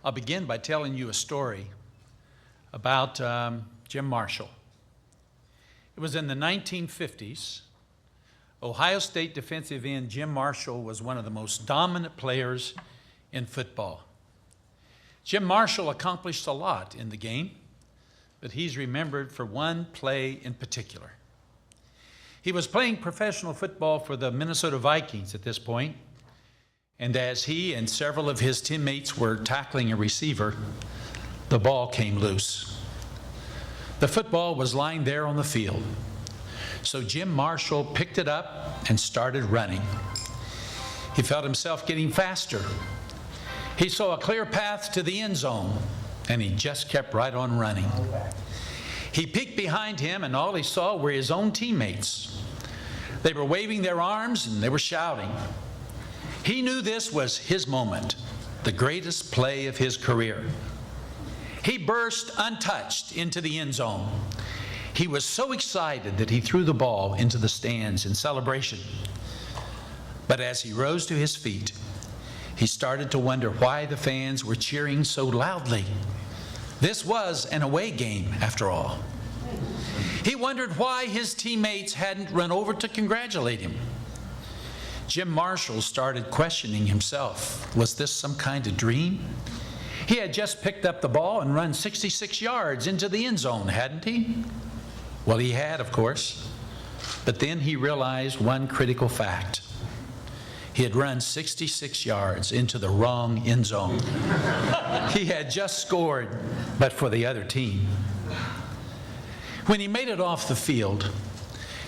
I'll begin by telling you a story about Jim Marshall. It was in the 1950s. Ohio State defensive end Jim Marshall was one of the most dominant players in football. Jim Marshall accomplished a lot in the game, but he's remembered for one play in particular. He was playing professional football for the Minnesota Vikings at this point, and as he and several of his teammates were tackling a receiver, the ball came loose. The football was lying there on the field, so Jim Marshall picked it up and started running. He felt himself getting faster. He saw a clear path to the end zone, and he just kept right on running. He peeked behind him, and all he saw were his own teammates. They were waving their arms, and they were shouting. He knew this was his moment, the greatest play of his career. He burst untouched into the end zone. He was so excited that he threw the ball into the stands in celebration. But as he rose to his feet, he started to wonder why the fans were cheering so loudly. This was an away game, after all. He wondered why his teammates hadn't run over to congratulate him. Jim Marshall started questioning himself. Was this some kind of dream? He had just picked up the ball and run 66 yards into the end zone, hadn't he? Well, he had, of course. But then he realized one critical fact. He had run 66 yards into the wrong end zone. He had just scored, but for the other team. When he made it off the field,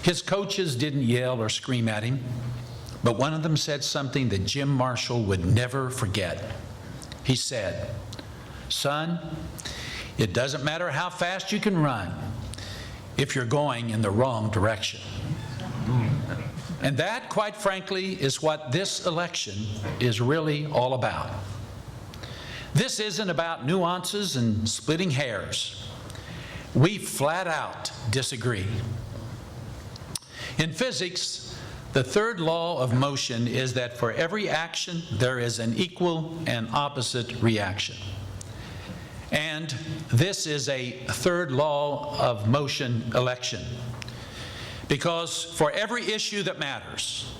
his coaches didn't yell or scream at him, but one of them said something that Jim Marshall would never forget. He said, "Son, it doesn't matter how fast you can run if you're going in the wrong direction." And that, quite frankly, is what this election is really all about. This isn't about nuances and splitting hairs. We flat out disagree. In physics, the third law of motion is that for every action, there is an equal and opposite reaction. And this is a third law of motion election. Because for every issue that matters,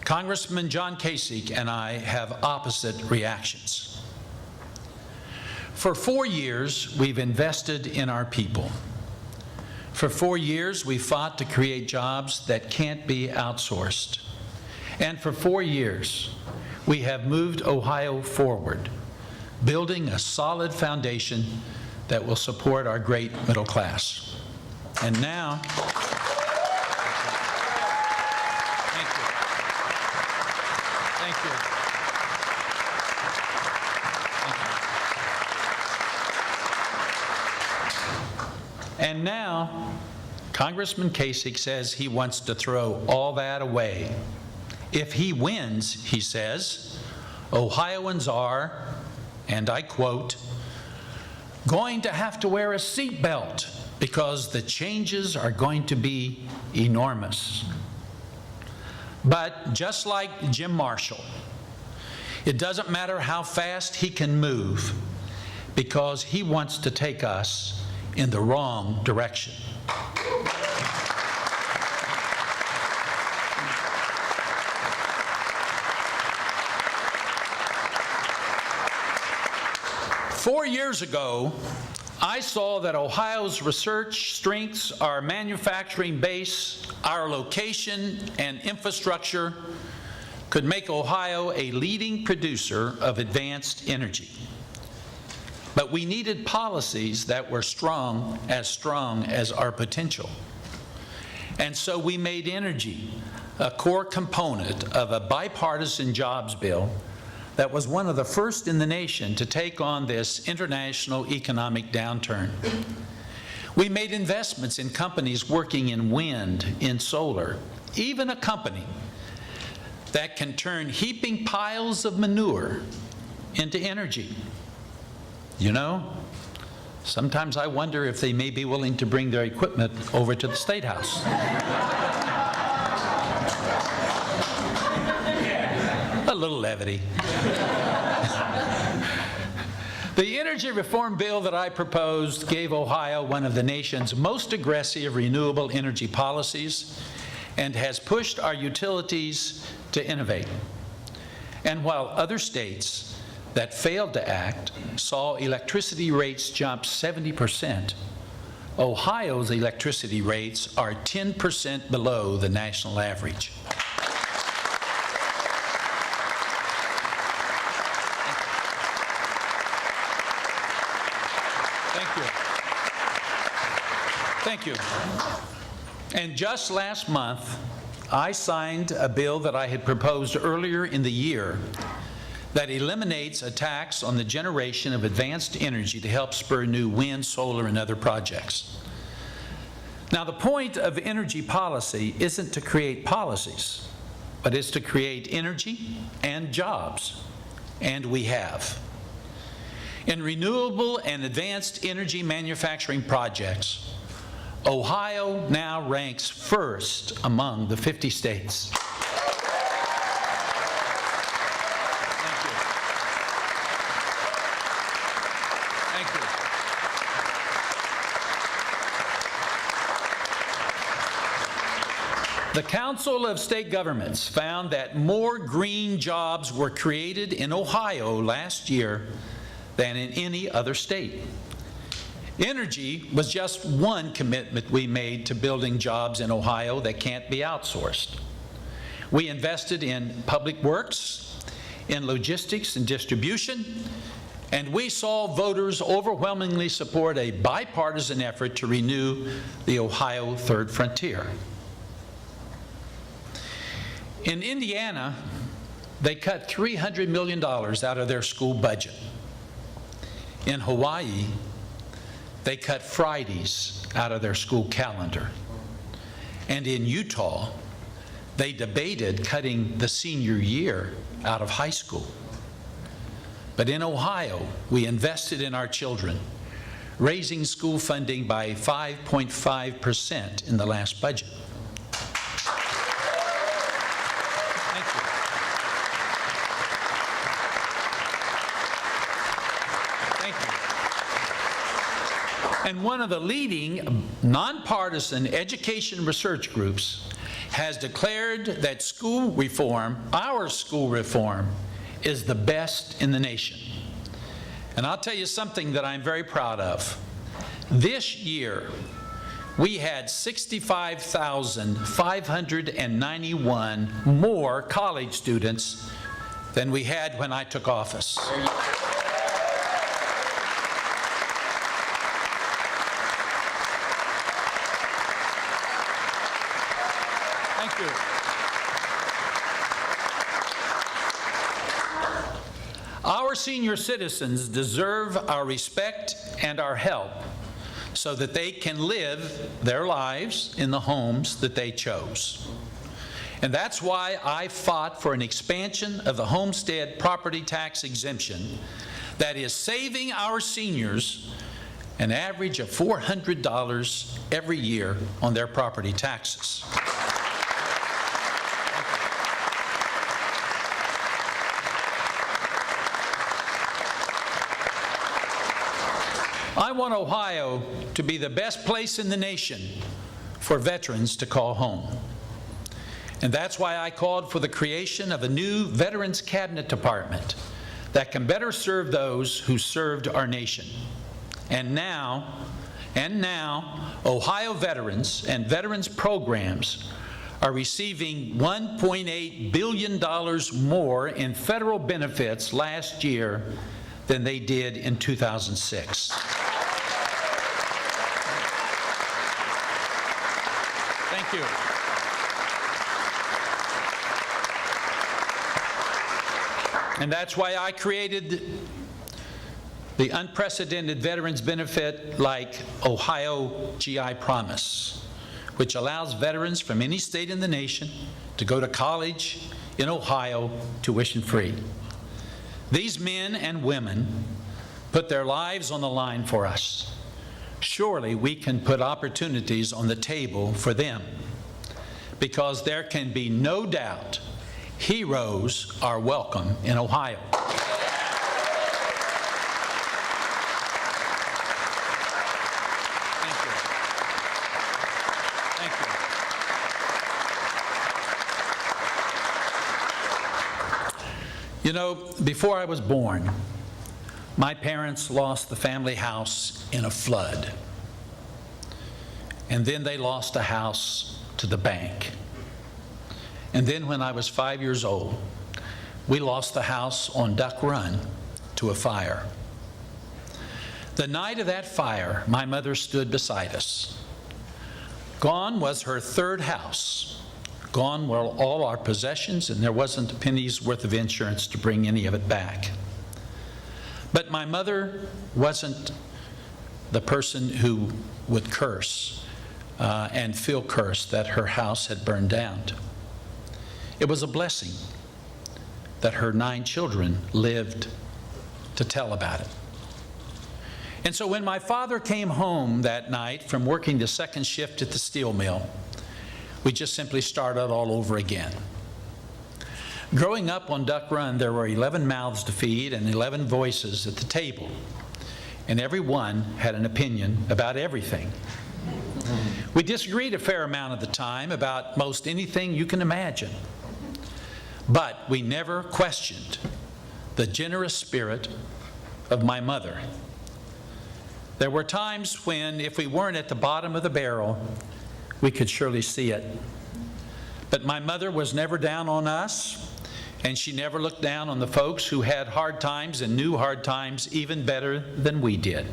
Congressman John Kasich and I have opposite reactions. For 4 years, we've invested in our people. For 4 years, we fought to create jobs that can't be outsourced. And for 4 years, we have moved Ohio forward, building a solid foundation that will support our great middle class. And now, And now, Congressman Kasich says he wants to throw all that away. If he wins, he says, Ohioans are, and I quote, going to have to wear a seatbelt because the changes are going to be enormous. But just like Jim Marshall, it doesn't matter how fast he can move because he wants to take us in the wrong direction. Four years ago, I saw that Ohio's research strengths, our manufacturing base, our location, and infrastructure could make Ohio a leading producer of advanced energy. But we needed policies that were strong as our potential. And so we made energy a core component of a bipartisan jobs bill that was one of the first in the nation to take on this international economic downturn. We made investments in companies working in wind, in solar, even a company that can turn heaping piles of manure into energy. You know, sometimes I wonder if they may be willing to bring their equipment over to the State House. A little levity. The energy reform bill that I proposed gave Ohio one of the nation's most aggressive renewable energy policies and has pushed our utilities to innovate. And while other states that failed to act saw electricity rates jump 70%, Ohio's electricity rates are 10% below the national average. Thank you. And just last month, I signed a bill that I had proposed earlier in the year that eliminates a tax on the generation of advanced energy to help spur new wind, solar, and other projects. Now, the point of energy policy isn't to create policies, but it's to create energy and jobs, and we have. In renewable and advanced energy manufacturing projects, Ohio now ranks first among the 50 states. Thank you. The Council of State Governments found that more green jobs were created in Ohio last year than in any other state. Energy was just one commitment we made to building jobs in Ohio that can't be outsourced. We invested in public works, in logistics and distribution, and we saw voters overwhelmingly support a bipartisan effort to renew the Ohio Third Frontier. In Indiana, they cut $300 million out of their school budget. In Hawaii, they cut Fridays out of their school calendar. And in Utah, they debated cutting the senior year out of high school. But in Ohio, we invested in our children, raising school funding by 5.5% in the last budget. And one of the leading nonpartisan education research groups has declared that school reform, our school reform, is the best in the nation. And I'll tell you something that I'm very proud of. This year, we had 65,591 more college students than we had when I took office. Our senior citizens deserve our respect and our help so that they can live their lives in the homes that they chose. And that's why I fought for an expansion of the homestead property tax exemption that is saving our seniors an average of $400 every year on their property taxes. I want Ohio to be the best place in the nation for veterans to call home. And that's why I called for the creation of a new Veterans Cabinet Department that can better serve those who served our nation. And now, Ohio veterans and veterans programs are receiving $1.8 billion more in federal benefits last year than they did in 2006. Thank you. And that's why I created the unprecedented veterans benefit like Ohio GI Promise, which allows veterans from any state in the nation to go to college in Ohio tuition-free. These men and women put their lives on the line for us. Surely we can put opportunities on the table for them, because there can be no doubt heroes are welcome in Ohio. You know, before I was born, my parents lost the family house in a flood. And then they lost a house to the bank. And then when I was 5 years old, we lost the house on Duck Run to a fire. The night of that fire, my mother stood beside us. Gone was her third house. Gone were all our possessions, and there wasn't a penny's worth of insurance to bring any of it back. But my mother wasn't the person who would curse and feel cursed that her house had burned down. It was a blessing that her 9 children lived to tell about it. And so when my father came home that night from working the second shift at the steel mill, we just simply started all over again. Growing up on Duck Run, there were 11 mouths to feed and 11 voices at the table, and every one had an opinion about everything. We disagreed a fair amount of the time about most anything you can imagine, but we never questioned the generous spirit of my mother. There were times when, if we weren't at the bottom of the barrel, we could surely see it. But my mother was never down on us, and she never looked down on the folks who had hard times and knew hard times even better than we did.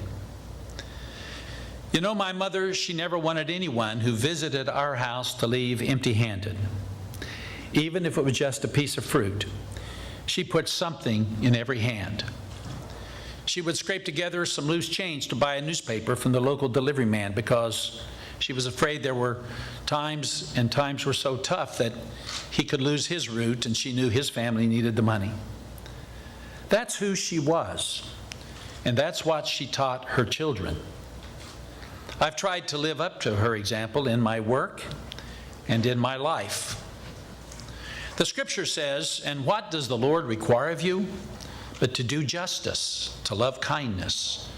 You know, my mother, she never wanted anyone who visited our house to leave empty-handed. Even if it was just a piece of fruit, she put something in every hand. She would scrape together some loose change to buy a newspaper from the local delivery man because she was afraid there were times, and times were so tough that he could lose his route, and she knew his family needed the money. That's who she was, and that's what she taught her children. I've tried to live up to her example in my work and in my life. The scripture says, "And what does the Lord require of you? But to do justice, to love kindness,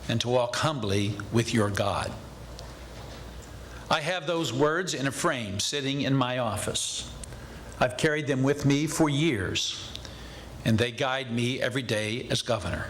and to walk humbly with your God." I have those words in a frame sitting in my office. I've carried them with me for years, and they guide me every day as governor.